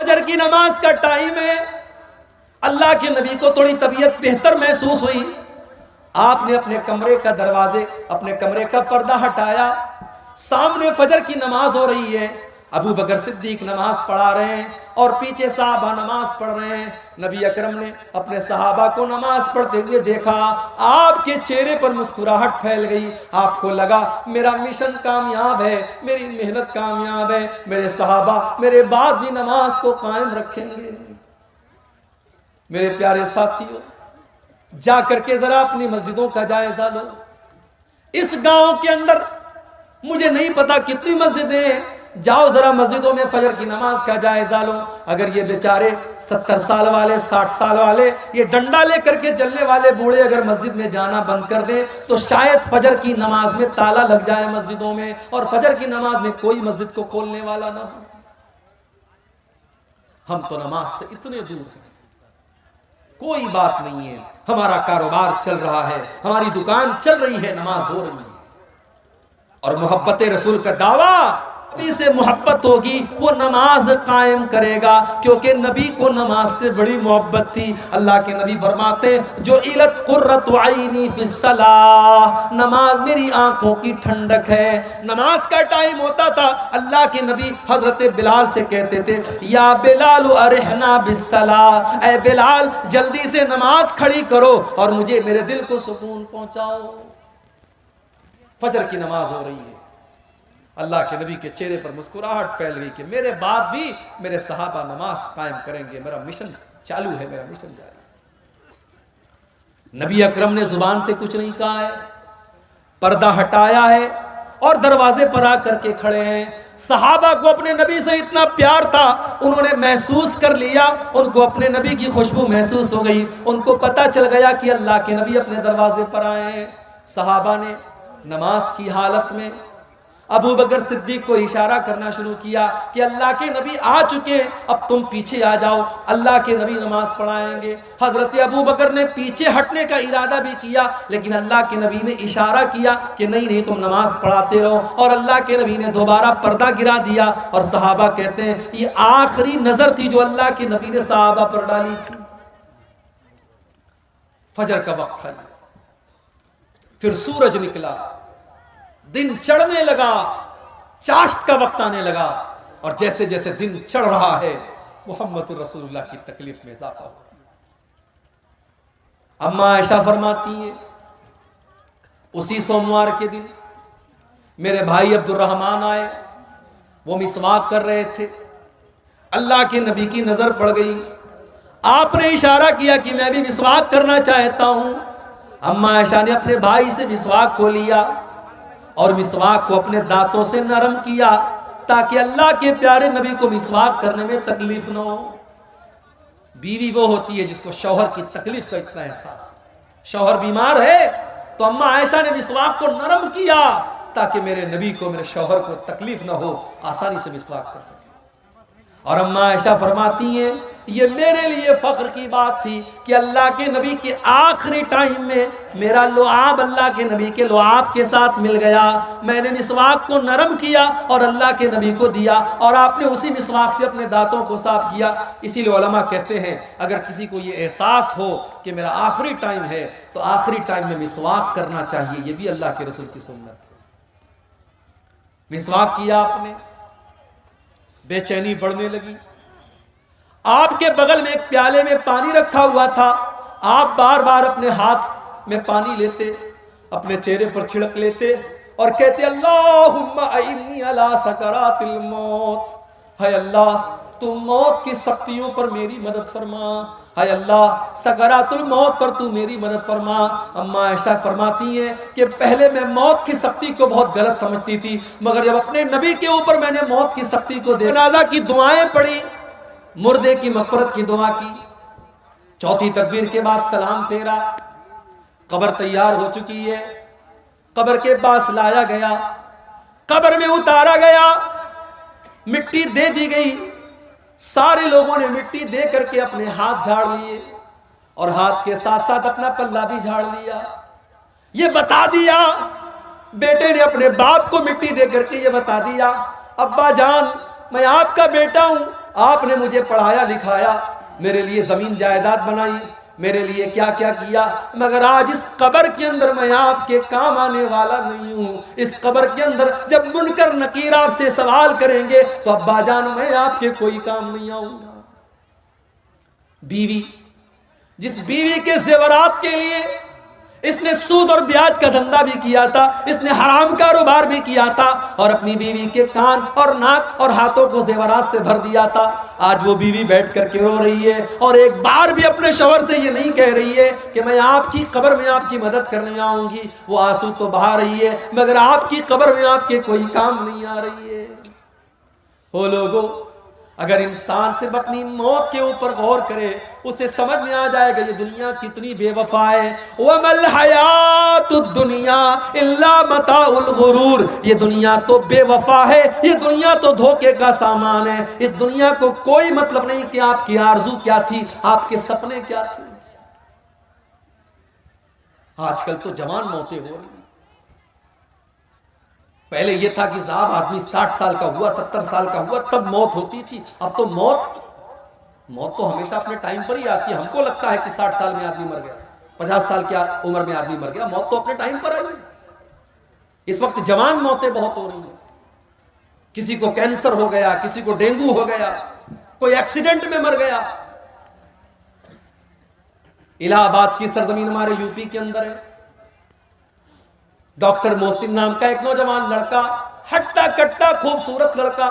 फजर की नमाज का टाइम है। अल्लाह के नबी को थोड़ी तबीयत बेहतर महसूस हुई। आपने अपने कमरे का दरवाजे, अपने कमरे का पर्दा हटाया। सामने फजर की नमाज हो रही है। अबू बकर सिद्दीक नमाज पढ़ा रहे हैं और पीछे सहाबा नमाज पढ़ रहे हैं। नबी अकरम ने अपने सहाबा को नमाज पढ़ते हुए देखा। आपके चेहरे पर मुस्कुराहट फैल गई। आपको लगा मेरा मिशन कामयाब है, मेरी मेहनत कामयाब है, मेरे सहाबा मेरे बाद भी नमाज को कायम रखेंगे। मेरे प्यारे साथियों, जा करके जरा अपनी मस्जिदों का जायजा लो। इस गांव के अंदर मुझे नहीं पता कितनी मस्जिदें हैं, जाओ जरा मस्जिदों में फजर की नमाज का जायजा लो। अगर ये बेचारे 70 साल वाले, 60 साल वाले, ये डंडा लेकर के चलने वाले बूढ़े अगर मस्जिद में जाना बंद कर दें तो शायद फजर की नमाज में ताला लग जाए मस्जिदों में, और फजर की नमाज में कोई मस्जिद को खोलने वाला ना हो। हम तो नमाज से इतने दूर हैं, कोई बात नहीं है। हमारा कारोबार चल रहा है, हमारी दुकान चल रही है, नमाज हो रही है, और मोहब्बत रसूल का दावा, नबी से मोहब्बत होगी वो नमाज कायम करेगा, क्योंकि नबी को नमाज से बड़ी मोहब्बत थी। अल्लाह के नबी फरमाते जो इलत कुर्रतु आइनी फिस्सलाह, नमाज मेरी आंखों की ठंडक है। नमाज का टाइम होता था, अल्लाह के नबी हजरत बिलाल से कहते थे या बिलाल अरहना बिस्सलाह, ऐ बिलाल जल्दी से नमाज खड़ी करो और मुझे मेरे दिल को सुकून पहुंचाओ। फजर की नमाज हो रही है, अल्लाह के नबी के चेहरे पर मुस्कुराहट फैल गई कि मेरे बाद भी मेरे सहाबा नमाज कायम करेंगे, मेरा मिशन चालू है, मेरा मिशन जारी है। नबी अकरम ने जुबान से कुछ नहीं कहा है, पर्दा हटाया है और दरवाजे पर आकर के खड़े हैं। सहाबा को अपने नबी से इतना प्यार था, उन्होंने महसूस कर लिया, उनको अपने नबी की खुशबू महसूस हो गई। उनको पता चल गया कि अल्लाह के नबी अपने दरवाजे पर आए हैं। सहाबा ने नमाज की हालत में अबू बकर सिद्दीक को इशारा करना शुरू किया कि अल्लाह के नबी आ चुके हैं, अब तुम पीछे आ जाओ, अल्लाह के नबी नमाज पढ़ाएंगे। हजरत अबू बकर ने पीछे हटने का इरादा भी किया, लेकिन अल्लाह के नबी ने इशारा किया कि नहीं नहीं तुम नमाज पढ़ाते रहो, और अल्लाह के नबी ने दोबारा पर्दा गिरा दिया। और सहाबा कहते हैं ये आखिरी नजर थी जो अल्लाह के नबी ने सहाबा पर डाली थी। फजर का वक्त था, फिर सूरज निकला, दिन चढ़ने लगा, चाश्त का वक्त आने लगा, और जैसे जैसे दिन चढ़ रहा है मोहम्मद रसूलुल्लाह की तकलीफ में इजाफा हो। अम्मा आयशा फरमाती है उसी सोमवार के दिन मेरे भाई अब्दुर्रहमान आए, वो मिसवाक कर रहे थे। अल्लाह के नबी की नजर पड़ गई, आपने इशारा किया कि मैं भी मिसवाक करना चाहता हूं। अम्मा आयशा ने अपने भाई से मिसवाक को लिया और मिसवाक को अपने दांतों से नरम किया ताकि अल्लाह के प्यारे नबी को मिसवाक करने में तकलीफ न हो। बीवी वो होती है जिसको शौहर की तकलीफ का इतना एहसास। शौहर बीमार है तो अम्मा आयशा ने मिसवाक को नरम किया ताकि मेरे नबी को, मेरे शौहर को तकलीफ न हो, आसानी से मिसवाक कर सके। और अम्मा आयशा फरमाती हैं ये मेरे लिए फख्र की बात थी कि अल्लाह के नबी के आखिरी टाइम में मेरा लुआब अल्लाह के नबी के लुआब के साथ मिल गया। मैंने मिसवाक को नरम किया और अल्लाह के नबी को दिया, और आपने उसी मिसवाक से अपने दांतों को साफ किया। इसीलिए उलमा कहते हैं अगर किसी को ये एहसास हो कि मेरा आखिरी टाइम है तो आखिरी टाइम में मिसवाक करना चाहिए। ये भी अल्लाह के रसूल की सुन्नत है। मिसवाक किया आपने, बेचैनी बढ़ने लगी। आपके बगल में एक प्याले में पानी रखा हुआ था, आप बार बार अपने हाथ में पानी लेते, अपने चेहरे पर छिड़क लेते और कहते अल्लाहुम्मा अइन्नी अला सकरातिल मौत, हाय अल्लाह तू मौत की सख्तियों पर मेरी मदद फरमा, हाय अल्लाह सकरातुल मौत पर तू मेरी मदद फरमा। अम्मा आयशा फरमाती हैं कि पहले मैं मौत की सख्ती को बहुत गलत समझती थी, मगर जब अपने नबी के ऊपर मैंने मौत की सख्ती को देखा, जनाजा की दुआएं पढ़ी, मुर्दे की मग़फ़िरत की दुआ की, चौथी तकबीर के बाद सलाम फेरा, कब्र तैयार हो चुकी है, कब्र के पास लाया गया, कब्र में उतारा गया, मिट्टी दे दी गई। सारे लोगों ने मिट्टी दे करके अपने हाथ झाड़ लिए और हाथ के साथ साथ अपना पल्ला भी झाड़ लिया। ये बता दिया, बेटे ने अपने बाप को मिट्टी दे करके ये बता दिया अब्बा जान मैं आपका बेटा हूं, आपने मुझे पढ़ाया लिखाया, मेरे लिए ज़मीन जायदाद बनाई, मेरे लिए क्या क्या किया, मगर आज इस कब्र के अंदर मैं आपके काम आने वाला नहीं हूँ। इस कब्र के अंदर जब मुनकर नकीर आपसे सवाल करेंगे तो अब्बा जान मैं आपके कोई काम नहीं आऊँगा। बीवी, जिस बीवी के ज़ेवरात के लिए इसने सूद और ब्याज का धंधा भी किया था, इसने हराम कारोबार भी किया था और अपनी बीवी के कान और नाक और हाथों को ज़ेवरात से भर दिया था, आज वो बीवी बैठ कर के रो रही है और एक बार भी अपने शौहर से ये नहीं कह रही है कि मैं आपकी कब्र में आपकी मदद करने आऊंगी। वो आंसू तो बहा रही है मगर आपकी कब्र में आपके कोई काम नहीं आ रही है। हो लोगो, अगर इंसान सिर्फ अपनी मौत के ऊपर गौर करे, उसे समझ में आ जाएगा ये दुनिया कितनी बेवफा है। वमल हयातुद दुनिया इल्ला मताउल गुरूर, ये दुनिया तो बेवफा है, ये दुनिया तो धोखे का सामान है। इस दुनिया को कोई मतलब नहीं कि आपकी आरजू क्या थी, आपके सपने क्या थे। आजकल तो जवान मौतें हो रही। पहले यह था कि साहब आदमी 60 साल का हुआ, 70 साल का हुआ तब मौत होती थी। अब तो मौत तो हमेशा अपने टाइम पर ही आती है। हमको लगता है कि 60 साल में आदमी मर गया, 50 साल की उम्र में आदमी मर गया, मौत तो अपने टाइम पर आई है। इस वक्त जवान मौतें बहुत हो रही हैं। किसी को कैंसर हो गया, किसी को डेंगू हो गया, कोई एक्सीडेंट में मर गया। इलाहाबाद की सरजमीन हमारे यूपी के अंदर है। डॉक्टर मोहसिन नाम का एक नौजवान लड़का, हट्टा कट्टा खूबसूरत लड़का,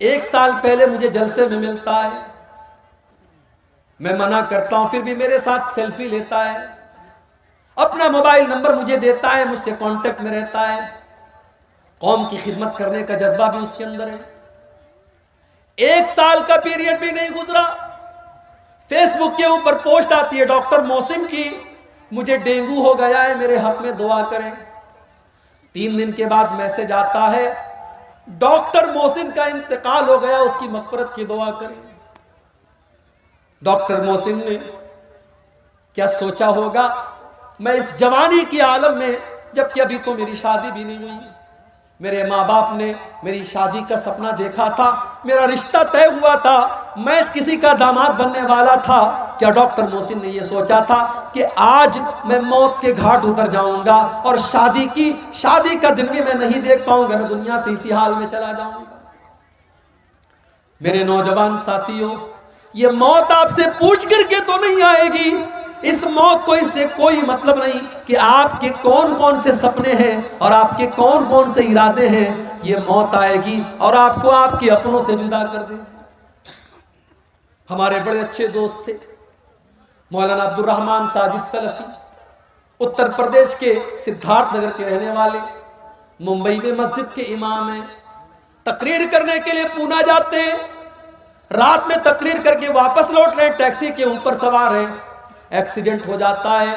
1 साल पहले मुझे जलसे में मिलता है। मैं मना करता हूं फिर भी मेरे साथ सेल्फी लेता है, अपना मोबाइल नंबर मुझे देता है, मुझसे कांटेक्ट में रहता है। कौम की खिदमत करने का जज्बा भी उसके अंदर है। 1 साल का पीरियड भी नहीं गुजरा, फेसबुक के ऊपर पोस्ट आती है डॉक्टर मोहसिन की, मुझे डेंगू हो गया है, मेरे हक में दुआ करें। 3 दिन के बाद मैसेज आता है, डॉक्टर मोहसिन का इंतकाल हो गया, उसकी मगफरत की दुआ करें। डॉक्टर मोहसिन ने क्या सोचा होगा, मैं इस जवानी की आलम में, जबकि अभी तो मेरी शादी भी नहीं हुई, मेरे माँ बाप ने मेरी शादी का सपना देखा था, मेरा रिश्ता तय हुआ था, मैं किसी का दामाद बनने वाला था। क्या डॉक्टर मोहसिन ने यह सोचा था कि आज मैं मौत के घाट उतर जाऊंगा और शादी का दिन भी मैं नहीं देख पाऊंगा, मैं दुनिया से इसी हाल में चला जाऊंगा। मेरे नौजवान साथियों, ये मौत आपसे पूछ करके तो नहीं आएगी। इस मौत को इससे कोई मतलब नहीं कि आपके कौन कौन से सपने हैं और आपके कौन कौन से इरादे हैं। ये मौत आएगी और आपको आपके अपनों से जुदा कर देगी। हमारे बड़े अच्छे दोस्त थे मौलाना अब्दुल रहमान साजिद सलफी, उत्तर प्रदेश के सिद्धार्थ नगर के रहने वाले, मुंबई में मस्जिद के इमाम हैं। तकरीर करने के लिए पूना जाते हैं, रात में तकरीर करके वापस लौट रहे हैं, टैक्सी के ऊपर सवार हैं, एक्सीडेंट हो जाता है,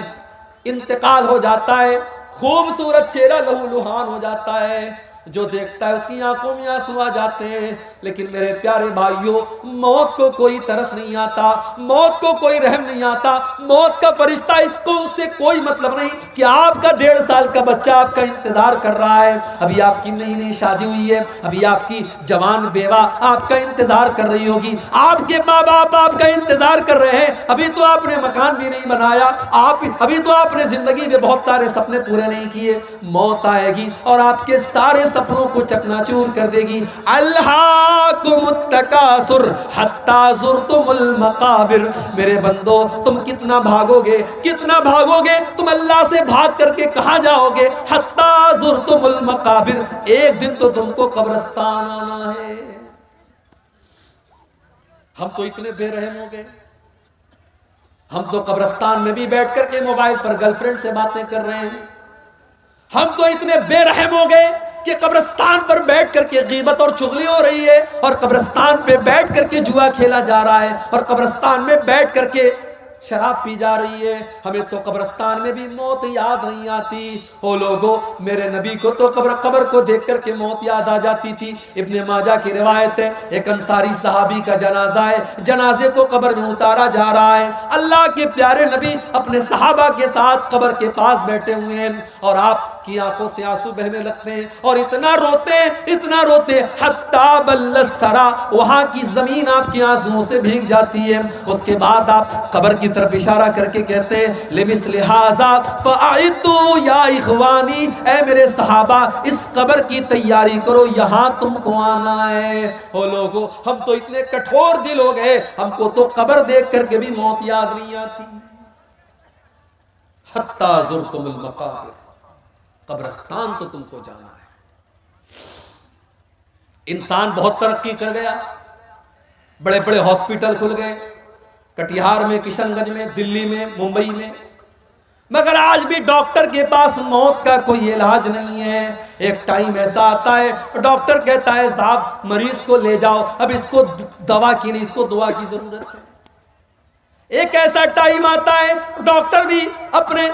इंतकाल हो जाता है, खूबसूरत चेहरा लहूलुहान हो जाता है। जो देखता है उसकी आंखों में आंसू आ जाते हैं। लेकिन मेरे प्यारे भाइयों, मौत को कोई तरस नहीं आता, मौत को कोई रहम नहीं आता। मौत का फरिश्ता, इसको उससे कोई मतलब नहीं कि आपका 1.5 साल का बच्चा आपका इंतजार कर रहा है, अभी आपकी नई नई शादी हुई है, अभी आपकी जवान बेवा आपका इंतजार कर रही होगी, आपके माँ बाप आपका इंतजार कर रहे हैं, अभी तो आपने मकान भी नहीं बनाया, अभी तो आपने जिंदगी में बहुत सारे सपने पूरे नहीं किए। मौत आएगी और आपके सारे सपनों को चकनाचूर कर देगी। अल्हाकुमुत्तकासुर हत्ता ज़ुरतुमुल मकाबिर। मेरे बंदो, तुम कितना भागोगे, कितना भागोगे, तुम अल्लाह से भाग करके कहां जाओगे? हत्ता ज़ुरतुमुल मकाबिर, एक दिन तो तुमको कब्रिस्तान आना है। हम तो इतने बेरहम हो गए, हम तो कब्रिस्तान में भी बैठ करके मोबाइल पर गर्लफ्रेंड से बातें कर रहे हैं। हम तो इतने बेरहम हो गए कि कब्रिस्तान पर बैठ करके गीबत और चुगली हो रही है, और कब्रिस्तान पे बैठ करके जुआ खेला जा रहा है, और कब्रिस्तान में बैठ करके शराब पी जा रही है। हमें तो कब्रिस्तान में भी मौत याद नहीं आती। ओ लोगों, मेरे नबी को तो कब्र को देख करके मौत याद आ जाती थी। इब्ने माजा की रिवायत है, एक अंसारी सहाबी का जनाजा है, जनाजे को कब्र में उतारा जा रहा है। अल्लाह के प्यारे नबी अपने सहाबा के साथ कब्र के पास बैठे हुए हैं, और आप की आंखों से आंसू बहने लगते हैं और इतना रोते हत्ता बल्लसरा, वहां की जमीन आपके आंसुओं से भीग जाती है। उसके बाद आप कब्र की तरफ इशारा करके कहते हैं लिमिस लिहाजा फ़अइतु या इखवानी, ए मेरे सहाबा इस कब्र की तैयारी करो, यहां तुमको आना है। ओ लोगों, हम तो इतने कठोर दिल हो गए, हमको तो कब्र देख करके भी मौत याद नहीं आती। हत्ता ज़ुरतुमुल मक़ाबिर, कब्रिस्तान तो तुमको जाना है। इंसान बहुत तरक्की कर गया, बड़े बड़े हॉस्पिटल खुल गए, कटिहार में, किशनगंज में, दिल्ली में, मुंबई में, मगर आज भी डॉक्टर के पास मौत का कोई इलाज नहीं है। एक टाइम ऐसा आता है, डॉक्टर कहता है साहब मरीज को ले जाओ, अब इसको दवा की नहीं, इसको दुआ की जरूरत है। एक ऐसा टाइम आता है, डॉक्टर भी अपने,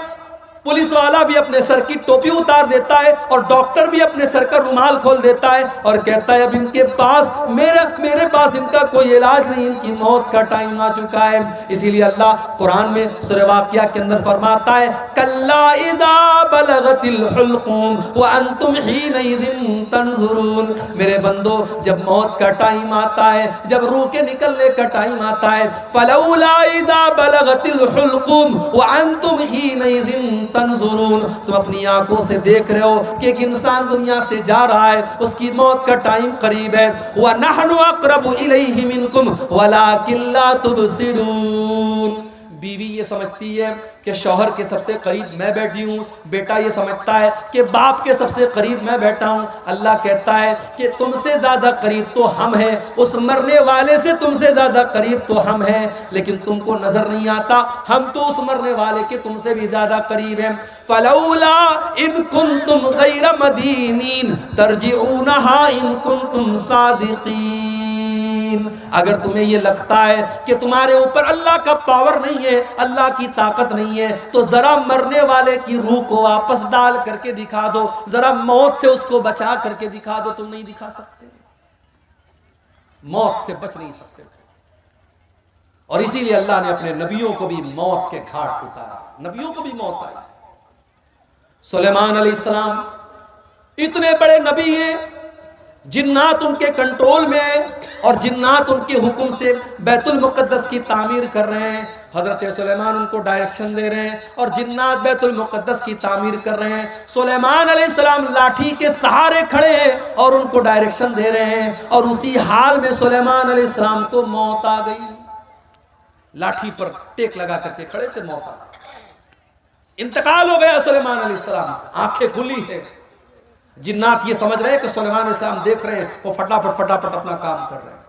पुलिस वाला भी अपने सर की टोपी उतार देता है और डॉक्टर भी अपने सर का रुमाल खोल देता है और कहता है अब इनके पास, मेरे पास इनका कोई इलाज नहीं, इनकी मौत का टाइम आ चुका है। इसीलिए अल्लाह कुरान में सूरह वाक़िया के अंदर फरमाता है कल्ला इज़ा बलगतिल हुल्क़ूम व अंतुम हीनइज़िन तंज़ुरून, मेरे बंदो जब मौत का टाइम आता है, जब रूह के निकलने का टाइम आता है, फलौला इज़ा बलगतिल हुल्क़ूम व अंतुम हीनइज़िन तंजुरून, तुम अपनी आंखों से देख रहे हो कि एक इंसान दुनिया से जा रहा है, उसकी मौत का टाइम करीब है। व नहनु अक़रबु इलैहि मिनकुम वलाकिन ला तुबसिरून, बीवी ये समझती है कि शौहर के सबसे करीब मैं बैठी हूँ, बेटा ये समझता है कि बाप के सबसे करीब मैं बैठा हूँ। अल्लाह कहता है कि तुमसे ज़्यादा करीब तो हम हैं, उस मरने वाले से तुमसे ज़्यादा करीब तो हम हैं, लेकिन तुमको नज़र नहीं आता, हम तो उस मरने वाले के तुमसे भी ज़्यादा करीब हैं। फलौला इन कुंतुम गैर मदीनीन तरजिऊनहा इन कुंतुम सादिकीन, अगर तुम्हें ये लगता है कि तुम्हारे ऊपर अल्लाह का पावर नहीं है, अल्लाह की ताकत नहीं है, तो जरा मरने वाले की रूह को वापस डाल करके दिखा दो, जरा मौत से उसको बचा करके दिखा दो। तुम नहीं दिखा सकते, मौत से बच नहीं सकते। और इसीलिए अल्लाह ने अपने नबियों को भी मौत के घाट उतारा, नबियों को भी मौत आई। सुलेमान अलैहिस्सलाम इतने बड़े नबी हैं, जिन्नात उनके कंट्रोल में है और जिन्नात उनके हुक्म से बैतुल मुक़द्दस की तामीर कर रहे हैं। हज़रत सुलेमान उनको डायरेक्शन दे रहे हैं और जिन्नात बैतुल मुक़द्दस की तामीर कर रहे हैं। सुलेमान अलैहिस्सलाम लाठी के सहारे खड़े हैं और उनको डायरेक्शन दे रहे हैं, और उसी हाल में सुलेमान अलैहिस्सलाम को मौत आ गई। लाठी पर टेक लगा करके खड़े थे, मौत आ गई, इंतकाल हो गया सुलेमान अलैहिस्सलाम, आंखें खुली है। जिन्नात ये समझ रहे हैं कि सुलेमान अलैहिस्सलाम देख रहे हैं, वो फटाफट अपना काम कर रहे हैं।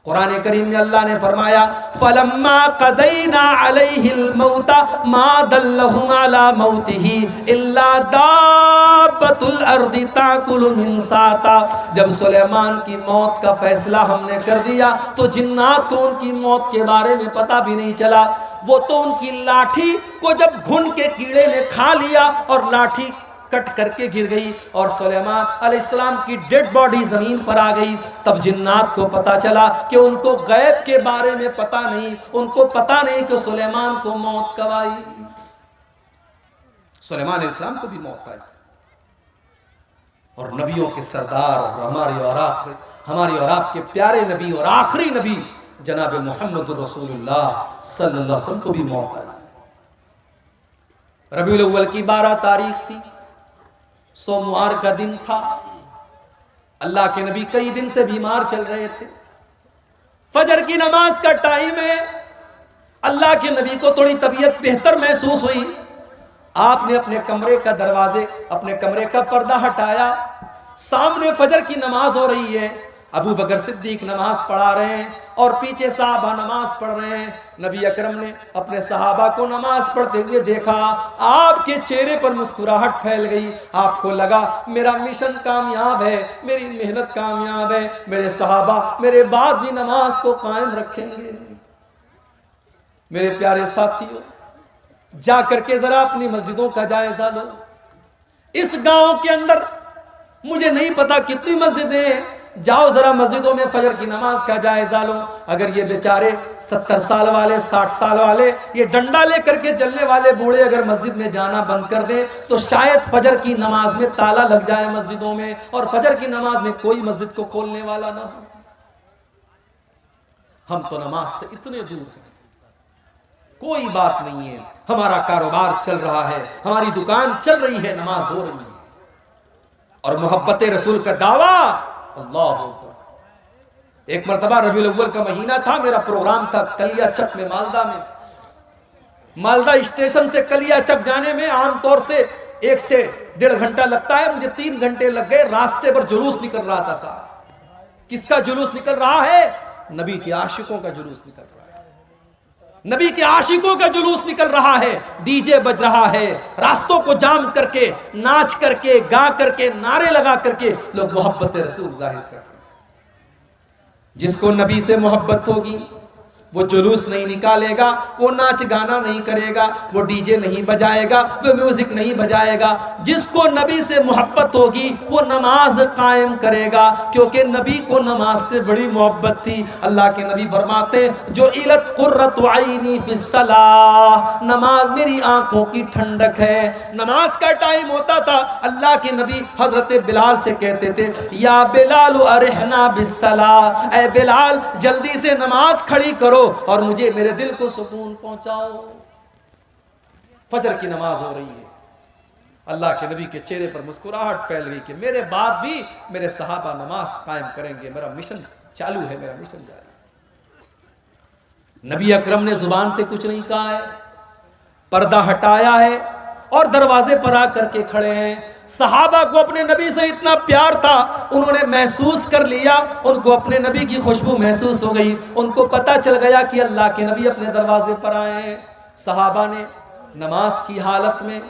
कुरान करीम में अल्लाह ने फरमाया फलम्मा क़दैना अलैहिल मौता मा दल्लहुम अला मौतिही इल्ला दाब्बतुल अर्दि ताकुलु मिन साता, जब सुलेमान की मौत का फैसला हमने कर दिया तो जिन्नात को उनकी मौत के बारे में पता भी नहीं चला। वो तो उनकी लाठी को जब घुन के कीड़े ने खा लिया और लाठी कट करके गिर गई और सुलेमान अलैहिस्सलाम की डेड बॉडी जमीन पर आ गई। तब जिन्नात को पता चला कि उनको गैब के बारे में पता नहीं, उनको पता नहीं कि सुलेमान को मौत कब आई। सुलेमान अलैहिस्सलाम को भी मौत आई। और नबियों के सरदार और हमारी और आपके प्यारे नबी और आखिरी नबी जनाब मोहम्मद रसूलुल्लाह सल्लल्लाहु अलैहि वसल्लम को भी मौत आई। रबीउल अव्वल की 12 तारीख थी, सोमवार का दिन था। अल्लाह के नबी कई दिन से बीमार चल रहे थे। फजर की नमाज का टाइम है, अल्लाह के नबी को थोड़ी तबीयत बेहतर महसूस हुई। आपने अपने कमरे का दरवाजे, अपने कमरे का पर्दा हटाया, सामने फजर की नमाज हो रही है। अबू बकर सिद्दीक नमाज पढ़ा रहे हैं और पीछे सहाबा नमाज पढ़ रहे हैं। नबी अकरम ने अपने सहाबा को नमाज पढ़ते हुए देखा, आपके चेहरे पर मुस्कुराहट फैल गई। आपको लगा मेरा मिशन कामयाब है, मेरी मेहनत कामयाब है, मेरे सहाबा मेरे बाद भी नमाज को कायम रखेंगे। मेरे प्यारे साथियों, जा करके जरा अपनी मस्जिदों का जायजा लो। इस गांव के अंदर मुझे नहीं पता कितनी मस्जिदें हैं, जाओ जरा मस्जिदों में फजर की नमाज का जायजा लो। अगर ये बेचारे 70 साल वाले 60 साल वाले ये डंडा लेकर के चलने वाले बूढ़े अगर मस्जिद में जाना बंद कर दें तो शायद फजर की नमाज में ताला लग जाए मस्जिदों में, और फजर की नमाज में कोई मस्जिद को खोलने वाला ना हो। हम तो नमाज से इतने दूर हैं, कोई बात नहीं है, हमारा कारोबार चल रहा है, हमारी दुकान चल रही है, नमाज हो रही है, और मोहब्बत रसूल का दावा। अल्लाह अकबर। एक मरतबा रबीउल अव्वल का महीना था, मेरा प्रोग्राम था कलिया चक में, मालदा में। मालदा स्टेशन से कलिया चक जाने में आमतौर से 1 से 1.5 घंटा लगता है, मुझे 3 घंटे लग गए। रास्ते पर जुलूस निकल रहा था साहब। किसका जुलूस निकल रहा है? नबी के आशिकों का जुलूस निकल रहा है। नबी के आशिकों का जुलूस निकल रहा है, डीजे बज रहा है, रास्तों को जाम करके, नाच करके, गा करके, नारे लगा करके लोग मोहब्बत रसूल जाहिर कर रहे हैं। जिसको नबी से मोहब्बत होगी वो जुलूस नहीं निकालेगा, वो नाच गाना नहीं करेगा, वो डीजे नहीं बजाएगा, वो म्यूजिक नहीं बजाएगा। जिसको नबी से मोहब्बत होगी वो नमाज कायम करेगा, क्योंकि नबी को नमाज से बड़ी मोहब्बत थी। अल्लाह के नबी फरमाते जो इलत कुर्रतु आइनी फिस्सलाह, नमाज मेरी आंखों की ठंडक है। नमाज का टाइम होता था, अल्लाह के नबी हजरत बिलाल से कहते थे या बिलाल अरहना बिस्सलाह, ऐ बिलाल जल्दी से नमाज खड़ी करो और मुझे मेरे दिल को सुकून पहुंचाओ। फजर की नमाज हो रही है, अल्लाह के नबी के चेहरे पर मुस्कुराहट फैल गई कि मेरे बाद भी मेरे सहाबा नमाज कायम करेंगे, मेरा मिशन चालू है, मेरा मिशन जारी है। नबी अकरम ने जुबान से कुछ नहीं कहा है, पर्दा हटाया है और दरवाजे पर आकर के खड़े हैं। सहाबा को अपने नबी से इतना प्यार था, उन्होंने महसूस कर लिया, उनको अपने नबी की खुशबू महसूस हो गई, उनको पता चल गया कि अल्लाह के नबी अपने दरवाजे पर आए हैं। सहाबा ने नमाज की हालत में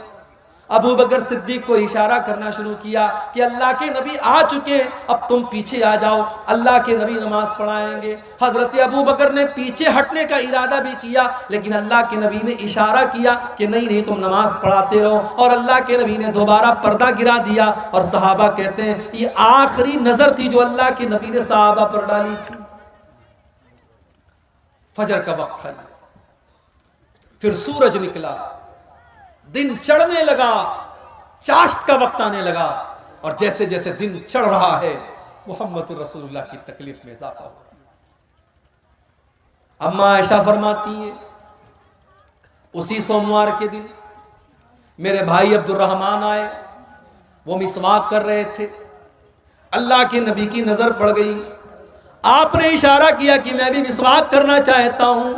अबू बकर सिद्दीक को इशारा करना शुरू किया कि अल्लाह के नबी आ चुके हैं, अब तुम पीछे आ जाओ, अल्लाह के नबी नमाज पढ़ाएंगे। हजरत अबू बकर ने पीछे हटने का इरादा भी किया, लेकिन अल्लाह के नबी ने इशारा किया कि नहीं नहीं तुम नमाज पढ़ाते रहो, और अल्लाह के नबी ने दोबारा पर्दा गिरा दिया। और सहाबा कहते हैं ये आखिरी नजर थी जो अल्लाह के नबी ने सहाबा पर डाली थी। फजर का वक्त था, फिर सूरज निकला, दिन चढ़ने लगा, चाश्त का वक्त आने लगा, और जैसे जैसे दिन चढ़ रहा है मोहम्मद रसूलुल्लाह की तकलीफ में इजाफा हो। अम्मा आयशा फरमाती है उसी सोमवार के दिन मेरे भाई अब्दुर्रहमान आए, वो मिसवाक कर रहे थे। अल्लाह के नबी की नजर पड़ गई, आपने इशारा किया कि मैं भी मिसवाक करना चाहता हूं।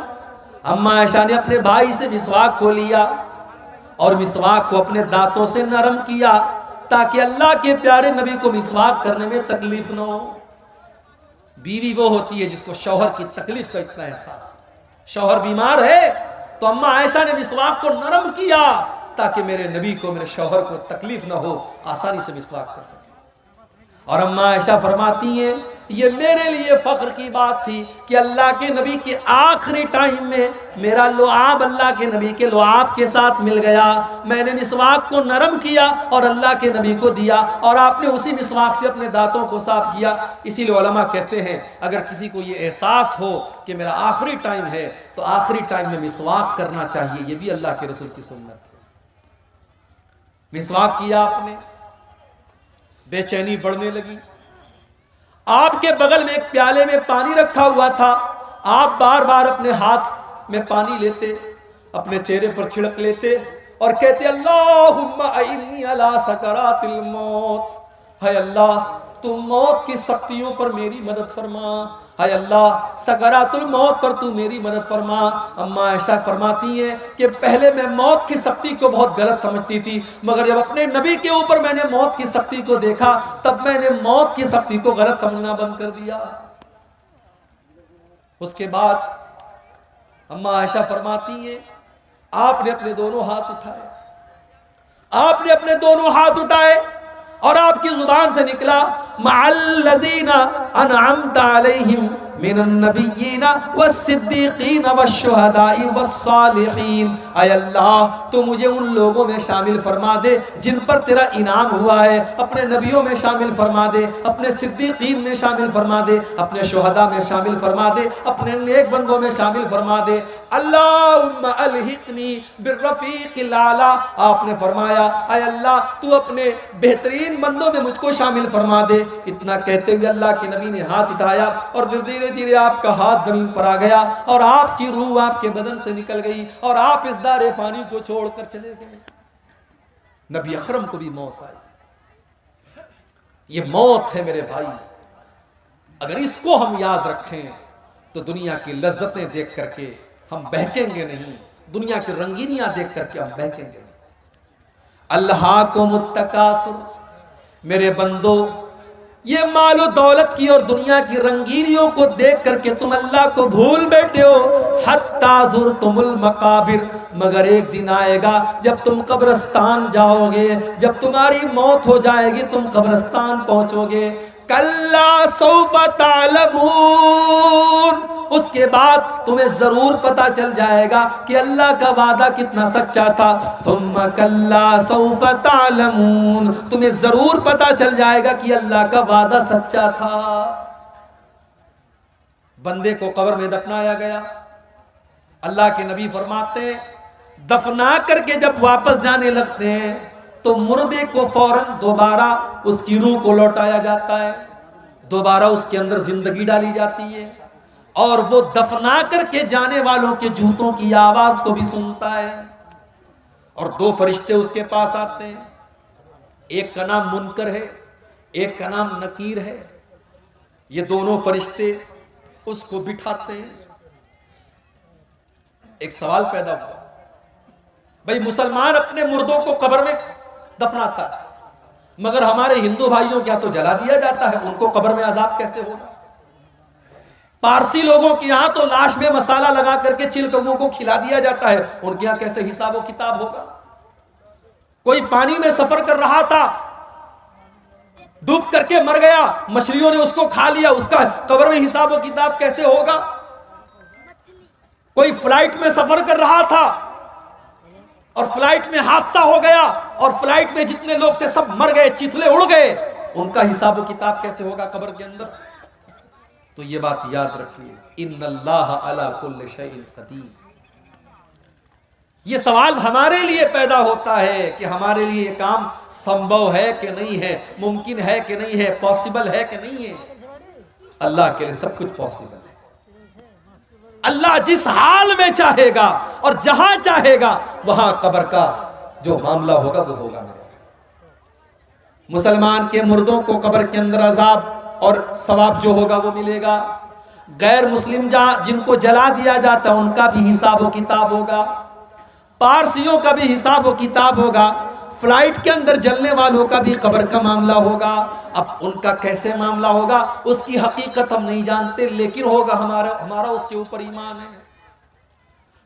अम्मा आयशा ने अपने भाई से मिसवाक को लिया और मिसवाक को अपने दांतों से नरम किया ताकि अल्लाह के प्यारे नबी को मिसवाक करने में तकलीफ न हो। बीवी वो होती है जिसको शौहर की तकलीफ का इतना एहसास। शौहर बीमार है तो अम्मा आयशा ने मिसवाक को नरम किया ताकि मेरे नबी को, मेरे शौहर को तकलीफ न हो, आसानी से मिसवाक कर सके। और अम्मा आयशा फरमाती हैं ये मेरे लिए फख्र की बात थी कि अल्लाह के नबी के आखिरी टाइम में मेरा लुआब अल्लाह के नबी के लुआब के साथ मिल गया। मैंने मिसवाक को नरम किया और अल्लाह के नबी को दिया, और आपने उसी मिसवाक से अपने दांतों को साफ किया। इसीलिए उलमा कहते हैं अगर किसी को ये एहसास हो कि मेरा आखिरी टाइम है तो आखिरी टाइम में मिसवाक करना चाहिए। ये भी अल्लाह के रसूल की सुन्नत है। मिसवाक किया आपने, बेचैनी बढ़ने लगी। आपके बगल में एक प्याले में पानी रखा हुआ था, आप बार बार अपने हाथ में पानी लेते, अपने चेहरे पर छिड़क लेते और कहते अल्लाहुम्मा अइन्नी अला सकरातिल मौत, हाय अल्लाह तू मौत की सख्तियों पर मेरी मदद फरमा, हाय अल्लाह सकरातुल मौत पर तू मेरी मदद फरमा। अम्मा आयशा फरमाती हैं कि पहले मैं मौत की सख्ती को बहुत गलत समझती थी, मगर जब अपने नबी के ऊपर मैंने मौत की सख्ती को देखा तब मैंने मौत की सख्ती को गलत समझना बंद कर दिया। उसके बाद अम्मा आयशा फरमाती हैं आपने अपने दोनों हाथ उठाए, आपने अपने दोनों हाथ उठाए और आपकी जुबान से निकला मअल्लज़ीना अनअमता अलैहिम मिनन नबिय्यीना वस्सिद्दीकीना वश्शुहदाई वस्सालिहीन। ऐ अल्लाह तू मुझे उन लोगों में शामिल फरमा दे जिन पर तेरा इनाम हुआ है, अपने नबियों में शामिल फरमा दे, अपने सिद्दीकीन में शामिल फरमा दे, अपने शुहदा में शामिल फरमा दे, अपने नेक बंदों में शामिल फरमा दे। अल्लाहुम्मा अलहिकनी बिर्रफीकिल आला। आपने फरमाया ऐ अल्लाह तू अपने बेहतरीन बंदों में मुझको शामिल फरमा दे। इतना कहते हुए अल्लाह के नबी ने हाथ उठाया और फिर धीरे धीरे आपका हाथ जमीन पर आ गया और आपकी रूह आपके बदन से निकल गई और आप इस दारे फानी को छोड़कर चले गए। नबी अकरम को भी मौत आई। ये मौत है मेरे भाई, अगर इसको हम याद रखें तो दुनिया की लज्जतें देख करके हम बहकेंगे नहीं, दुनिया की रंगीनियां देख करके हम बहकेंगे नहीं। अल्लाह को मुत्तकासुर, मेरे बंदो ये मालो दौलत की और दुनिया की रंगीनियों को देख करके तुम अल्लाह को भूल बैठे हो। हत्ता ज़ुरतुमुल मकाबिर, मगर एक दिन आएगा जब तुम कब्रिस्तान जाओगे, जब तुम्हारी मौत हो जाएगी, तुम कब्रिस्तान पहुंचोगे। कल्ला सौफा तालमून, उसके बाद तुम्हें जरूर पता चल जाएगा कि अल्लाह का वादा कितना सच्चा था। सुम्मा कल्ला सौफा तालमून, तुम्हें जरूर पता चल जाएगा कि अल्लाह का वादा सच्चा था। बंदे को कब्र में दफनाया गया। अल्लाह के नबी फरमाते दफना करके जब वापस जाने लगते हैं तो मुर्दे को फौरन दोबारा उसकी रूह को लौटाया जाता है, दोबारा उसके अंदर जिंदगी डाली जाती है और वो दफना करके जाने वालों के जूतों की आवाज को भी सुनता है। और दो फरिश्ते उसके पास आते हैं, एक का नाम मुनकर है, एक का नाम नकीर है। ये दोनों फरिश्ते उसको बिठाते हैं। एक सवाल पैदा हुआ, भाई मुसलमान अपने मुर्दों को कब्र में दफनाता है, मगर हमारे हिंदू भाइयों क्या तो जला दिया जाता है, उनको कब्र में अजाब कैसे होगा? पारसी लोगों के यहां तो लाश में मसाला लगा करके चिलकौओं को खिला दिया जाता है, उनके यहां कैसे हिसाब व किताब होगा? कोई पानी में सफर कर रहा था, डूब करके मर गया, मछलियों ने उसको खा लिया, उसका कब्र में हिसाब व किताब कैसे होगा? कोई फ्लाइट में सफर कर रहा था और फ्लाइट में हादसा हो गया और फ्लाइट में जितने लोग थे सब मर गए, चिथले उड़ गए, उनका हिसाब व किताब कैसे होगा कब्र के अंदर? तो ये बात याद रखिए, इन्नल्लाह अला कुल्लि शैइन कदीर। ये सवाल हमारे लिए पैदा होता है कि हमारे लिए ये काम संभव है कि नहीं है, मुमकिन है कि नहीं है, पॉसिबल है कि नहीं है। अल्लाह के लिए सब कुछ पॉसिबल है। अल्लाह जिस हाल में चाहेगा और जहां चाहेगा वहां कब्र का जो मामला होगा वो होगा। मुसलमान के मुर्दों को कब्र के अंदर अजाब और सवाब जो होगा वो मिलेगा। गैर मुस्लिम जिनको जला दिया जाता है उनका भी हिसाब व किताब होगा, पारसियों का भी हिसाब व किताब होगा, फ्लाइट के अंदर जलने वालों का भी कब्र का मामला होगा। अब उनका कैसे मामला होगा उसकी हकीकत हम नहीं जानते, लेकिन होगा। हमारा उसके ऊपर ईमान है।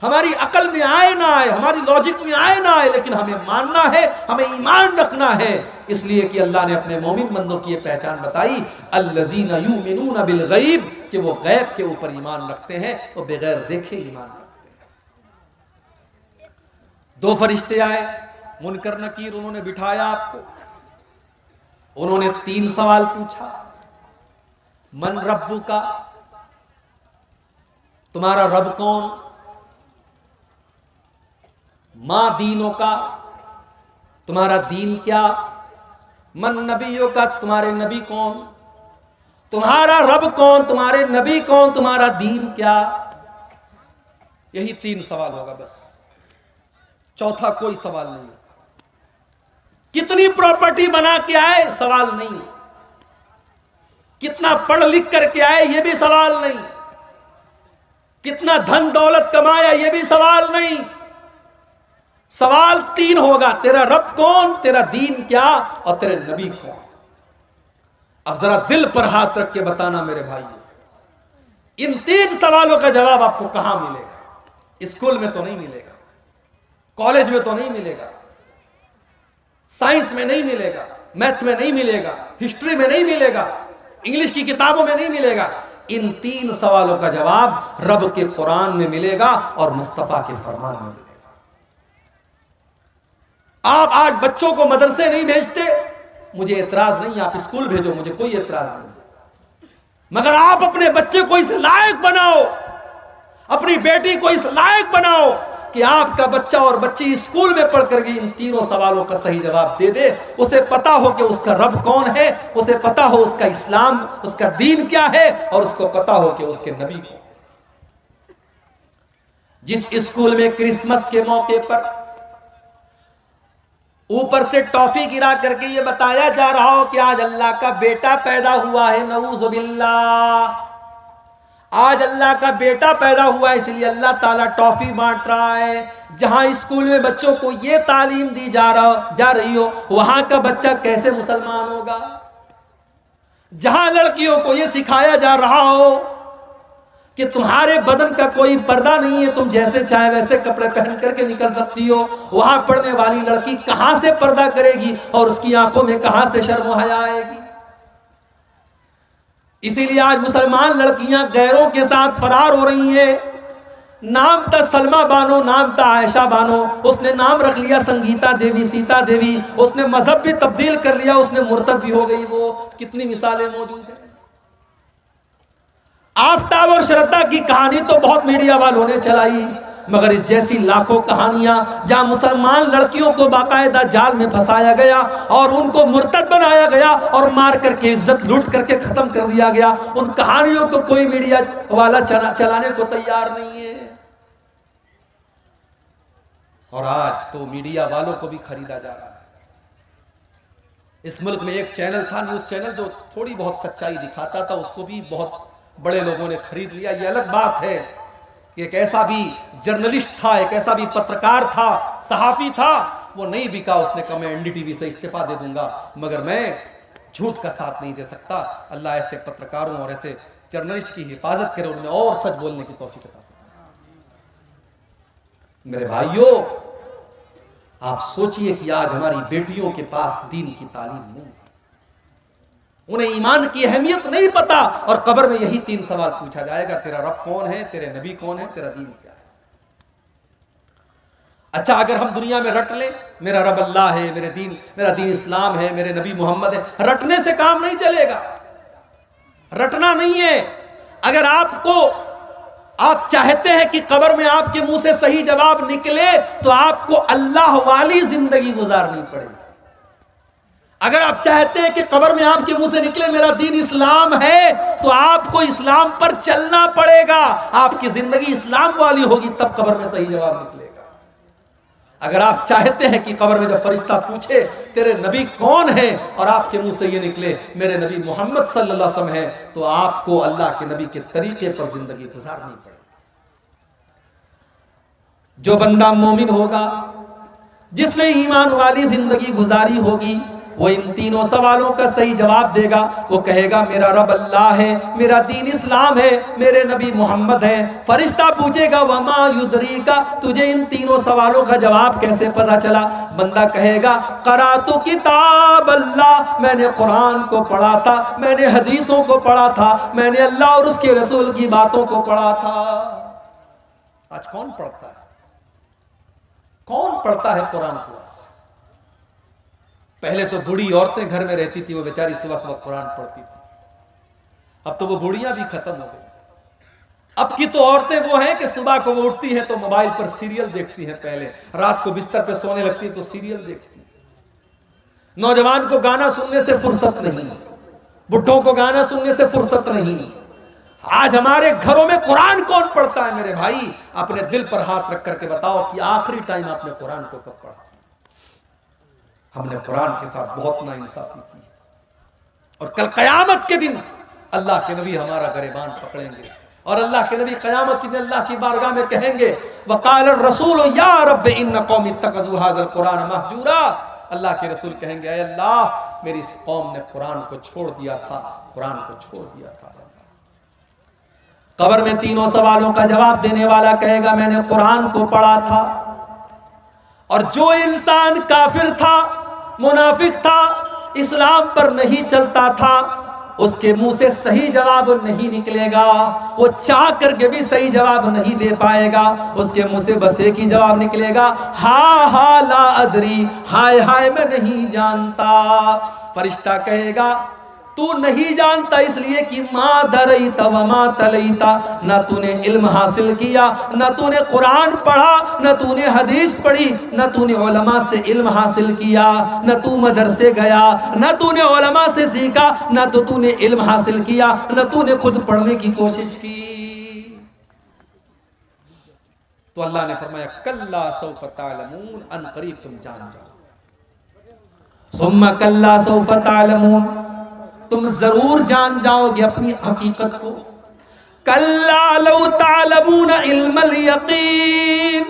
हमारी अकल में आए ना आए, हमारी लॉजिक में आए ना आए, लेकिन हमें मानना है, हमें ईमान रखना है। इसलिए कि अल्लाह ने अपने मोमिन बंदों की ये पहचान बताई, अल्लज़ीना युमिनूना बिल गैब, कि वो गैब के ऊपर ईमान रखते हैं, वो बगैर देखे ईमान रखते हैं। दो फरिश्ते आए, मुनकर नकीर, उन्होंने बिठाया आपको, उन्होंने 3 सवाल पूछा। मन रब्बु का, तुम्हारा रब कौन? मां दीनों का, तुम्हारा दीन क्या? मन नबियों का, तुम्हारे नबी कौन? तुम्हारा रब कौन, तुम्हारे नबी कौन, तुम्हारा दीन क्या? यही 3 सवाल होगा बस, चौथा कोई सवाल नहीं। कितनी प्रॉपर्टी बना के आए, सवाल नहीं। कितना पढ़ लिख करके आए, यह भी सवाल नहीं। कितना धन दौलत कमाया, यह भी सवाल नहीं। सवाल 3 होगा, तेरा रब कौन, तेरा दीन क्या और तेरे नबी कौन। अब जरा दिल पर हाथ रख के बताना मेरे भाई, इन 3 सवालों का जवाब आपको कहां मिलेगा? स्कूल में तो नहीं मिलेगा, कॉलेज में तो नहीं मिलेगा, साइंस में नहीं मिलेगा, मैथ में नहीं मिलेगा, हिस्ट्री में नहीं मिलेगा, इंग्लिश की किताबों में नहीं मिलेगा। इन 3 सवालों का जवाब रब के कुरान में मिलेगा और मुस्तफा के फरमान में मिलेगा। आप आज बच्चों को मदरसे नहीं भेजते, मुझे एतराज नहीं, आप स्कूल भेजो, मुझे कोई एतराज नहीं, मगर आप अपने बच्चे को इस लायक बनाओ, अपनी बेटी को इस लायक बनाओ कि आपका बच्चा और बच्ची स्कूल में पढ़ करके इन 3 सवालों का सही जवाब दे दे। उसे पता हो कि उसका रब कौन है, उसे पता हो उसका इस्लाम, उसका दीन क्या है, और उसको पता हो कि उसके नबी को। जिस स्कूल में क्रिसमस के मौके पर ऊपर से टॉफी गिरा करके ये बताया जा रहा हो कि आज अल्लाह का बेटा पैदा हुआ है, नऊजुबिल्लाह, आज अल्लाह का बेटा पैदा हुआ है इसलिए अल्लाह ताला टॉफी बांट रहा है, जहां स्कूल में बच्चों को ये तालीम दी जा रही हो, वहां का बच्चा कैसे मुसलमान होगा? जहां लड़कियों को ये सिखाया जा रहा हो कि तुम्हारे बदन का कोई पर्दा नहीं है, तुम जैसे चाहे वैसे कपड़े पहन करके निकल सकती हो, वहां पढ़ने वाली लड़की कहां से पर्दा करेगी और उसकी आंखों में कहां से शर्म हया आएगी? इसीलिए आज मुसलमान लड़कियां गैरों के साथ फरार हो रही हैं। नाम था सलमा बानो, नाम था आयशा बानो, उसने नाम रख लिया संगीता देवी, सीता देवी, उसने मजहब भी तब्दील कर लिया, उसने मुर्तद भी हो गई। वो कितनी मिसालें मौजूद हैं। आफताब और श्रद्धा की कहानी तो बहुत मीडिया वालों ने चलाई, मगर इस जैसी लाखों कहानियां जहां मुसलमान लड़कियों को बाकायदा जाल में फंसाया गया और उनको मुर्तद बनाया गया और मार करके इज्जत लूट करके खत्म कर दिया गया, उन कहानियों को कोई मीडिया वाला चलाने को तैयार नहीं है। और आज तो मीडिया वालों को भी खरीदा जा रहा है। इस मुल्क में एक चैनल था, न्यूज चैनल, जो थोड़ी बहुत सच्चाई दिखाता था, उसको भी बहुत बड़े लोगों ने खरीद लिया। ये अलग बात है कि एक ऐसा भी जर्नलिस्ट था, एक ऐसा भी पत्रकार था, सहाफी था, वो नहीं बिका। उसने कहा मैं एनडीटीवी से इस्तीफा दे दूंगा, मगर मैं झूठ का साथ नहीं दे सकता। अल्लाह ऐसे पत्रकारों और ऐसे जर्नलिस्ट की हिफाजत करे, उन्हें और सच बोलने की तौफीक अता फरमाए। मेरे भाइयों, आप सोचिए कि आज हमारी बेटियों के पास दीन की तालीम नहीं, उन्हें ईमान की अहमियत नहीं पता, और कब्र में यही 3 सवाल पूछा जाएगा, तेरा रब कौन है, तेरे नबी कौन है, तेरा दीन क्या है। अच्छा, अगर हम दुनिया में रट लें मेरा रब अल्लाह है, मेरा दीन इस्लाम है, मेरे नबी मोहम्मद है, रटने से काम नहीं चलेगा। रटना नहीं है। अगर आप चाहते हैं कि कब्र में आपके मुंह से सही जवाब निकले, तो आपको अल्लाह वाली जिंदगी गुजारनी पड़ेगी। अगर आप चाहते हैं कि कब्र में आपके मुंह से निकले मेरा दीन इस्लाम है, तो आपको इस्लाम पर चलना पड़ेगा। आपकी जिंदगी इस्लाम वाली होगी, तब कब्र में सही जवाब निकलेगा। अगर आप चाहते हैं कि कब्र में जब फरिश्ता पूछे तेरे नबी कौन है, और आपके मुंह से ये निकले मेरे नबी मोहम्मद सल्लल्लाहु अलैहि वसल्लम है, तो आपको अल्लाह के नबी के तरीके पर जिंदगी गुजारनी पड़ेगी। जो बंदा मोमिन होगा, जिसने ईमान वाली जिंदगी गुजारी होगी, वो इन 3 सवालों का सही जवाब देगा। वो कहेगा मेरा रब अल्लाह है, मेरा दीन इस्लाम है, मेरे नबी मोहम्मद हैं। फरिश्ता पूछेगा वमा युदरीका, तुझे इन 3 सवालों का जवाब कैसे पता चला? बंदा कहेगा करातु किताब अल्लाह, मैंने कुरान को पढ़ा था, मैंने हदीसों को पढ़ा था, मैंने अल्लाह और उसके रसूल की बातों को पढ़ा था। आज कौन पढ़ता है? कौन पढ़ता है कुरान को? पहले तो बूढ़ी औरतें घर में रहती थी, वो बेचारी सुबह सुबह कुरान पढ़ती थी। अब तो वो बूढ़ियां भी खत्म हो गई। अब की तो औरतें वो हैं कि सुबह को वो उठती हैं तो मोबाइल पर सीरियल देखती हैं, पहले रात को बिस्तर पे सोने लगती है तो सीरियल देखती हैं। नौजवान को गाना सुनने से फुर्सत नहीं, बुढ़ों को गाना सुनने से फुर्सत नहीं। आज हमारे घरों में कुरान कौन पढ़ता है? मेरे भाई, अपने दिल पर हाथ रख करके बताओ कि आखिरी टाइम आपने कुरान को कब पढ़ा? हमने कुरान के साथ बहुत नाइंसाफी की, और कल कयामत के दिन अल्लाह के नबी हमारा गरेबान पकड़ेंगे, और अल्लाह के नबी कयामत के दिन अल्लाह की बारगाह में कहेंगे वक़ाल रसूल या रब इन्न कौमी इत्तखज़ू हाज़ल कुरान महजूरा। अल्लाह के रसूल कहेंगे ऐ अल्लाह, मेरी इस कौम ने कुरान को छोड़ दिया था, कुरान को छोड़ दिया था। कब्र में 3 सवालों का जवाब देने वाला कहेगा मैंने कुरान को पढ़ा था। और जो इंसान काफिर था, मुनाफिक था, इस्लाम पर नहीं चलता था, उसके मुंह से सही जवाब नहीं निकलेगा, वो चाह करके भी सही जवाब नहीं दे पाएगा। उसके मुंह से बस एक ही जवाब निकलेगा, हा हा ला अदरी, हाय हाय मैं नहीं जानता। फरिश्ता कहेगा तू नहीं जानता इसलिए कि माँ दरईता व माँ तलईता, ना तूने इल्म हासिल किया, ना तूने कुरान पढ़ा, ना तूने हदीस पढ़ी, ना तूने उलमा से इल्म हासिल किया, ना तू मदरसे गया, ना तूने उलमा से सीखा, ना तो तूने इल्म हासिल किया, ना तूने खुद पढ़ने की कोशिश की। तो अल्लाह ने फरमाया कल्ला सौफ तालमून, अन करीब तुम जान जाओ। सुम्मा कल्ला सौफ तालमून, तुम जरूर जान जाओगे अपनी हकीकत को। कल्ला लौ तालमून इल्मल यकीन,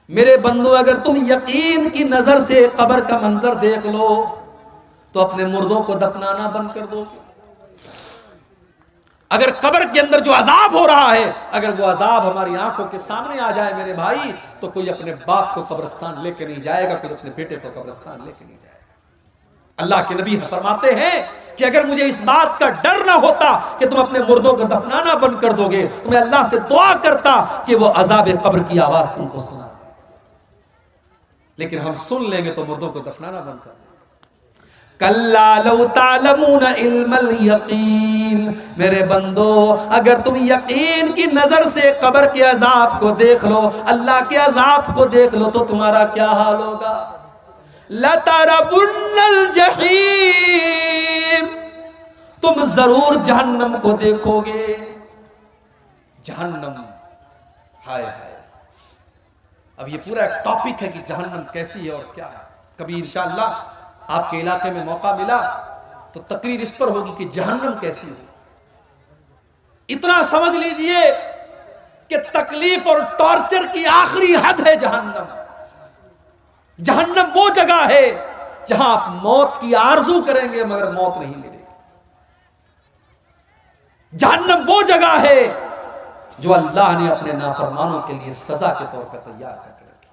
मेरे बंदो अगर तुम यकीन की नजर से कब्र का मंजर देख लो तो अपने मुर्दों को दफनाना बंद कर दोगे। अगर कब्र के अंदर जो अजाब हो रहा है, अगर वो अजाब हमारी आंखों के सामने आ जाए मेरे भाई, तो कोई अपने बाप को कब्रिस्तान लेके नहीं जाएगा, कोई अपने बेटे को कब्रिस्तान लेके नहीं जाएगा। अल्लाह के नबी फरमाते हैं कि अगर मुझे इस बात का डर ना होता कि तुम अपने मुर्दों को दफनाना बंद कर दोगे, तो मैं अल्लाह से दुआ करता कि वो अजाब कब्र की आवाज तुमको सुना दे। लेकिन हम सुन लेंगे तो मुर्दों को दफनाना बंद कर देंगे। कल्ला लौ तालमून इल्मल यकीन, मेरे बंदो अगर तुम यकीन की नजर से कब्र के अजाब को देख लो, अल्लाह के अजाब को देख लो, तो तुम्हारा क्या हाल होगा। लतरबुन्नल जहीम, तुम जरूर जहन्नम को देखोगे। जहन्नम, हाय हाय। अब ये पूरा एक टॉपिक है कि जहन्नम कैसी है और क्या है। कभी इंशाअल्लाह आपके इलाके में मौका मिला तो तकरीर इस पर होगी कि जहन्नम कैसी है। इतना समझ लीजिए कि तकलीफ और टॉर्चर की आखिरी हद है जहन्नम। जहन्नम वो जगह है जहां आप मौत की आरजू करेंगे मगर मौत नहीं मिलेगी। जहन्नम वो जगह है जो अल्लाह ने अपने नाफरमानों के लिए सजा के तौर पर तैयार करके रखी।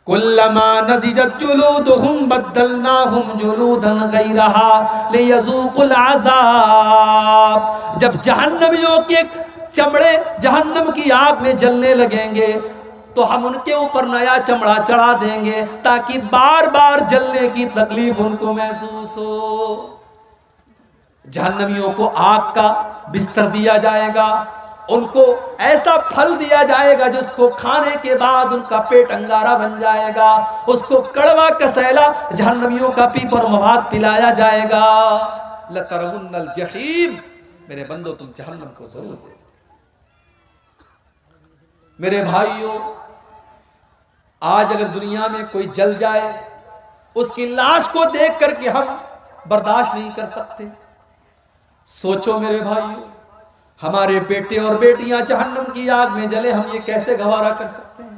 कुल्लमा नज़िजत जुलूदुहुम बद्दलनाहुम जुलूदन गैरहा लियज़ूक़ुल अज़ाब, जब जहन्नमियों के चमड़े जहन्नम की आग में जलने लगेंगे तो हम उनके ऊपर नया चमड़ा चढ़ा देंगे ताकि बार बार जलने की तकलीफ उनको महसूस हो। जहन्नमियों को आग का बिस्तर दिया जाएगा, उनको ऐसा फल दिया जाएगा जिसको खाने के बाद उनका पेट अंगारा बन जाएगा, उसको कड़वा कसैला जहन्नमियों का पीपर मवाद पिलाया जाएगा। लतरवुन्नल जहीम, मेरे बंदो तुम जहन्नम को जरूर देखो। मेरे भाइयों, आज अगर दुनिया में कोई जल जाए, उसकी लाश को देख करके हम बर्दाश्त नहीं कर सकते। सोचो मेरे भाइयों, हमारे बेटे और बेटियां जहन्नम की आग में जले, हम ये कैसे गवारा कर सकते हैं।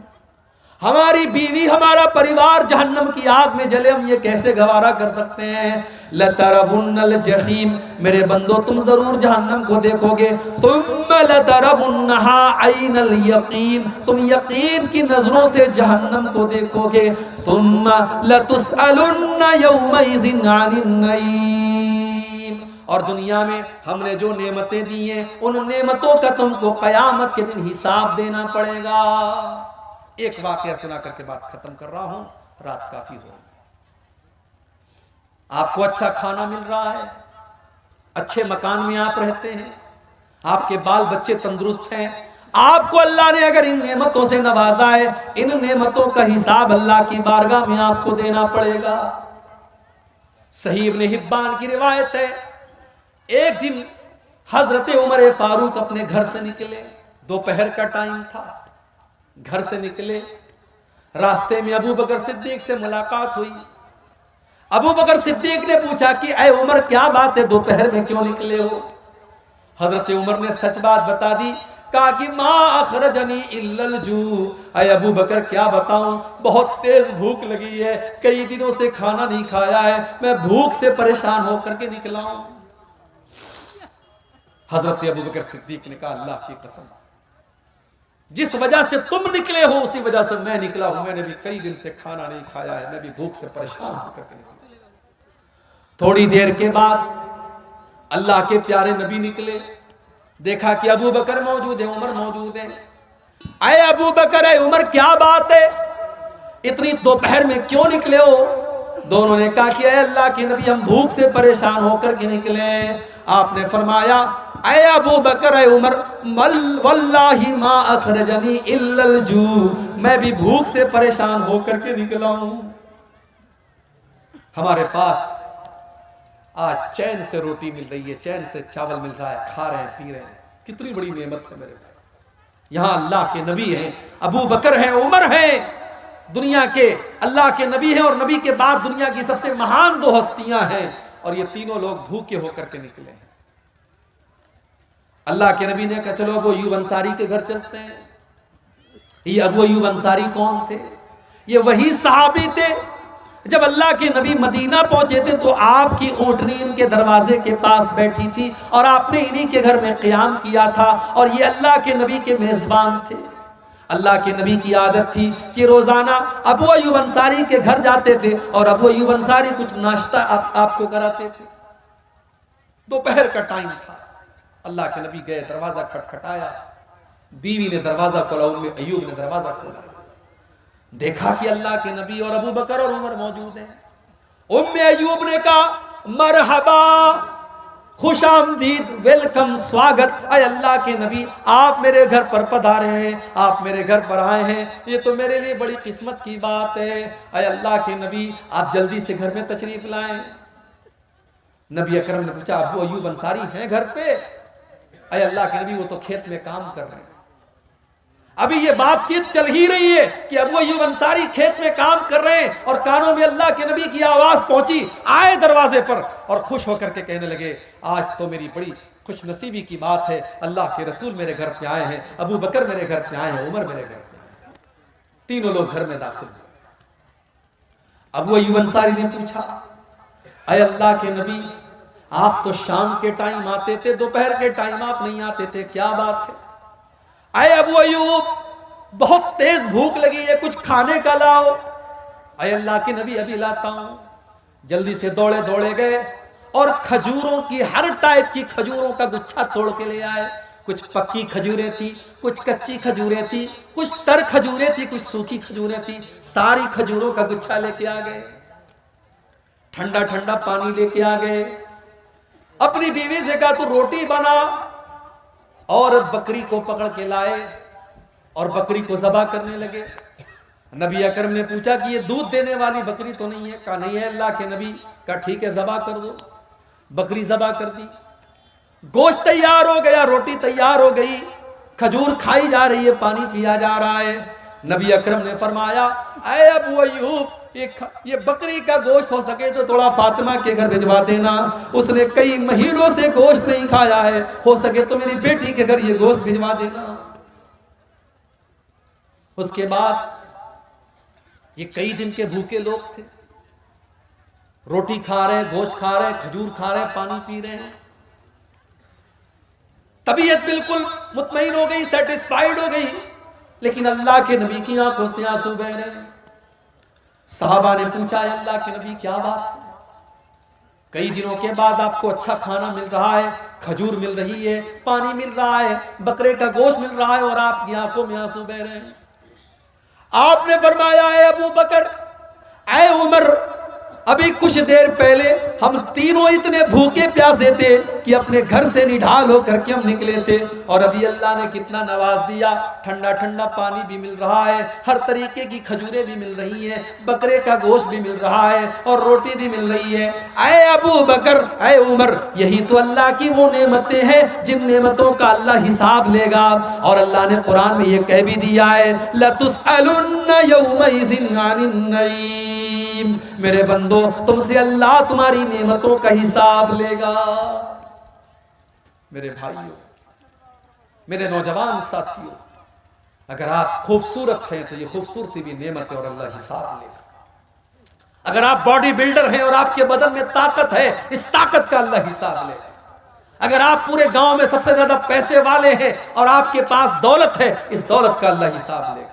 हमारी बीवी, हमारा परिवार जहन्नम की आग में जले, हम ये कैसे गवारा कर सकते हैं। लतरवुन्नल जहीम, मेरे बंदो तुम जरूर जहन्नम को देखोगे। तुम लतरवुन्नहा ऐनल यकीन, तुम यकीन की नजरों से जहन्नम को देखोगे। तुम लतुसअलुन्न यौमइज़िन अनिन नईम, और दुनिया में हमने जो नेमतें दी हैं उन नेमतों का तुमको कयामत के दिन हिसाब देना पड़ेगा। एक वाकया सुना करके बात खत्म कर रहा हूं, रात काफी हो रही। आपको अच्छा खाना मिल रहा है, अच्छे मकान में आप रहते हैं, आपके बाल बच्चे तंदुरुस्त हैं, आपको अल्लाह ने अगर इन नेमतों से नवाजा है, इन नेमतों का हिसाब अल्लाह की बारगाह में आपको देना पड़ेगा। सही इब्न हिब्बान की रिवायत है, एक दिन हजरत उमर फारूक अपने घर से निकले, दोपहर का टाइम था, घर से निकले, रास्ते में अबू बकर सिद्दीक से मुलाकात हुई। अबू बकर सिद्दीक ने पूछा कि ऐ उमर क्या बात है, दोपहर में क्यों निकले हो। हजरत उमर ने सच बात बता दी, कहा कि माँ अखरजनी इल्लल जू, ऐ अबू बकर क्या बताऊं, बहुत तेज भूख लगी है, कई दिनों से खाना नहीं खाया है, मैं भूख से परेशान होकर के निकला हूं। हजरत अबू बकर सिद्दीक ने कहा अल्लाह की कसम, जिस वजह से तुम निकले हो उसी वजह से मैं निकला हूं, मैंने भी कई दिन से खाना नहीं खाया है, मैं भी भूख से परेशान होकर के निकला। थोड़ी देर के बाद अल्लाह के प्यारे नबी निकले, देखा कि अबू बकर मौजूद है, उमर मौजूद है। आए अबू बकर, आए उमर, क्या बात है, इतनी दोपहर में क्यों निकले हो? दोनों ने कहा कि अल्लाह के नबी, हम भूख से परेशान होकर के निकले। आपने फरमाया, ऐ अबू बकर, ऐ उमर, वल्लाही मा अखरजनी इल्लल जू, मैं भी भूख से परेशान होकर के निकला हूं। हमारे पास आज चैन से रोटी मिल रही है, चैन से चावल मिल रहा है, खा रहे हैं, पी रहे हैं, कितनी बड़ी नेमत है मेरे भाई। यहां अल्लाह के नबी हैं, अबू बकर हैं, उमर हैं, दुनिया के अल्लाह के नबी हैं, और नबी के बाद दुनिया की सबसे महान दो हस्तियां हैं, और ये तीनों लोग भूखे होकर के निकले हैं। अल्लाह के नबी ने कहा चलो अबू अय्यूब अंसारी के घर चलते हैं। ये अबू अय्यूब अंसारी कौन थे? ये वही सहाबी थे जब अल्लाह के नबी मदीना पहुंचे थे तो आपकी ऊंटनी इनके दरवाजे के पास बैठी थी, और आपने इन्हीं के घर में क़याम किया था, और ये अल्लाह के नबी के मेजबान थे। अल्लाह के नबी की आदत थी कि रोजाना अबू अय्यूब अंसारी के घर जाते थे, और अबू अय्यूब अंसारी कुछ नाश्ता आपको कराते थे। दोपहर का टाइम था, अल्लाह के नबी गए, दरवाजा खटखटाया, बीवी ने दरवाजा खोला, उम्मे अय्यूब ने दरवाजा खोला, देखा कि अल्लाह के नबी और अबू बकर और उमर मौजूद हैं। उम्मे अय्यूब ने कहा, मरहबा, खुशामदीद, वेलकम, स्वागत, अय अल्लाह के नबी, आप मेरे घर पर पधारे हैं, आप मेरे घर पर आए हैं, ये तो मेरे लिए बड़ी किस्मत की बात है। अय अल्लाह के नबी, आप जल्दी से घर में तशरीफ लाएं। नबी अकरम ने पूछा, अबू अय्यूब अंसारी हैं घर पे? अय अल्लाह के नबी, वो तो खेत में काम कर रहे हैं। अभी ये बातचीत चल ही रही है कि अबू अय्यूब अंसारी खेत में काम कर रहे हैं, और कानों में अल्लाह के नबी की आवाज पहुंची, आए दरवाजे पर और खुश होकर के कहने लगे, आज तो मेरी बड़ी खुश नसीबी की बात है, अल्लाह के रसूल मेरे घर पे आए हैं, अबू बकर मेरे घर पे आए हैं, उमर मेरे घर पे आए हैं। तीनों लोग घर में दाखिल हुए। अबू अय्यूब अंसारी ने पूछा, अय अल्लाह के नबी, आप तो शाम के टाइम आते थे, दोपहर के टाइम आप नहीं आते थे, क्या बात है? अय अबू अय्यूब, बहुत तेज भूख लगी है, कुछ खाने का लाओ। अय अल्लाह के नबी, अभी लाता हूं। जल्दी से दौड़े दौड़े गए और खजूरों की, हर टाइप की खजूरों का गुच्छा तोड़ के ले आए। कुछ पक्की खजूरें थी, कुछ कच्ची खजूरें थी, कुछ तर खजूरें थी, कुछ सूखी खजूरें थी, सारी खजूरों का गुच्छा लेके आ गए। ठंडा ठंडा पानी लेके आ गए। अपनी बीवी से कहा, तू रोटी बना, और बकरी को पकड़ के लाए और बकरी को ज़बा करने लगे। नबी अकरम ने पूछा कि ये दूध देने वाली बकरी तो नहीं है? कहा नहीं है अल्लाह के नबी। कहा ठीक है, ज़बा कर दो। बकरी ज़बा कर दी, गोश्त तैयार हो गया, रोटी तैयार हो गई, खजूर खाई जा रही है, पानी पिया जा रहा है। नबी अकरम ने फरमाया, ऐ अबू अय्यूब, ये बकरी का गोश्त हो सके तो थोड़ा फातिमा के घर भिजवा देना, उसने कई महीनों से गोश्त नहीं खाया है, हो सके तो मेरी बेटी के घर ये गोश्त भिजवा देना। उसके बाद ये कई दिन के भूखे लोग थे, रोटी खा रहे, गोश्त खा रहे, खजूर खा रहे, पानी पी रहे हैं। तबीयत बिल्कुल मुतमईन हो गई, सेटिस्फाइड हो गई, लेकिन अल्लाह के नबी की आंखों से आंसू बह रहे हैं। साहबा ने पूछा, अल्लाह के नबी क्या बात है? कई दिनों के बाद आपको अच्छा खाना मिल रहा है, खजूर मिल रही है, पानी मिल रहा है, बकरे का गोश्त मिल रहा है, और आपकी आंखों में आंसू बह रहे हैं। आपने फरमाया, है अबू बकर, ऐ उमर, अभी कुछ देर पहले हम तीनों इतने भूखे प्यासे थे कि अपने घर से निढाल होकर के हम निकले थे, और अभी अल्लाह ने कितना नवाज दिया, ठंडा ठंडा पानी भी मिल रहा है, हर तरीके की खजूरें भी मिल रही हैं, बकरे का गोश्त भी मिल रहा है, और रोटी भी मिल रही है। ऐ अबू बकर, ऐ उमर, यही तो अल्लाह की वो नेमतें हैं जिन नेमतों का अल्लाह हिसाब लेगा। और अल्लाह ने कुरान में ये कह भी दिया है, लतुसअलुन्न यौमइज़िन अनिन नईम, मेरे बंदो, तुमसे अल्लाह तुम्हारी नेमतों का हिसाब लेगा। मेरे भाइयों, मेरे नौजवान साथियों, अगर आप खूबसूरत हैं तो ये खूबसूरती भी नेमत है और अल्लाह हिसाब लेगा। अगर आप बॉडी बिल्डर हैं और आपके बदन में ताकत है, इस ताकत का अल्लाह हिसाब लेगा। अगर आप पूरे गांव में सबसे ज्यादा पैसे वाले हैं और आपके पास दौलत है, इस दौलत का अल्लाह हिसाब लेगा।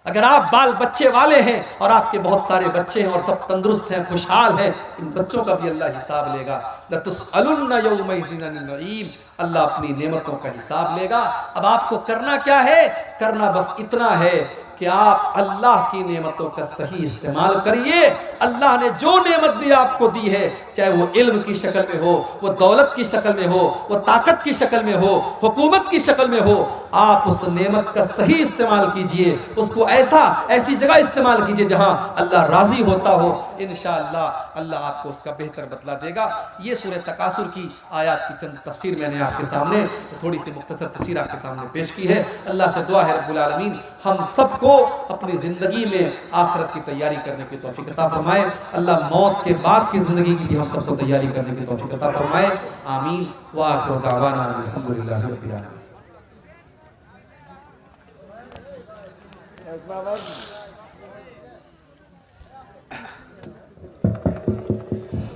अगर आप बाल बच्चे वाले हैं और आपके बहुत सारे बच्चे हैं और सब तंदुरुस्त हैं, खुशहाल हैं, इन बच्चों का भी अल्लाह हिसाब लेगा। लतुसअलुन्ना यौमइज़िन अनिन नईम, अल्लाह अपनी नेमतों का हिसाब लेगा। अब आपको करना क्या है? करना बस इतना है कि आप अल्लाह की नेमतों का सही इस्तेमाल करिए। अल्लाह ने जो नेमत भी आपको दी है, चाहे वो इल्म की शक्ल में हो, वो दौलत की शक्ल में हो, वो ताकत की शक्ल में हो, हुकूमत की शक्ल में हो, आप उस नेमत का सही इस्तेमाल कीजिए। उसको ऐसी जगह इस्तेमाल कीजिए जहां अल्लाह राजी होता हो। इंशाअल्लाह अल्लाह आपको उसका बेहतर बदला देगा। ये सूरह तकासुर की आयत की चंद तफसीर मैंने आपके सामने, थोड़ी सी मुख्तसर तफसीर आपके सामने पेश की है। अल्लाह से दुआ है रब्बुल आलमीन हम सबको अपनी ज़िंदगी में आखिरत की तैयारी करने की तौफीक अता फरमाए। अल्लाह मौत के बाद की ज़िंदगी की भी हम सबको तैयारी करने की तौफीक अता फरमाए। आमीन व आखिरु दावाना अल्हम्दुलिल्लाहि रब्बिल आलमीन।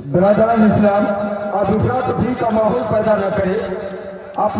बिरादरान इस्लाम, आप दूसरा तफरीक का माहौल पैदा न करें। आप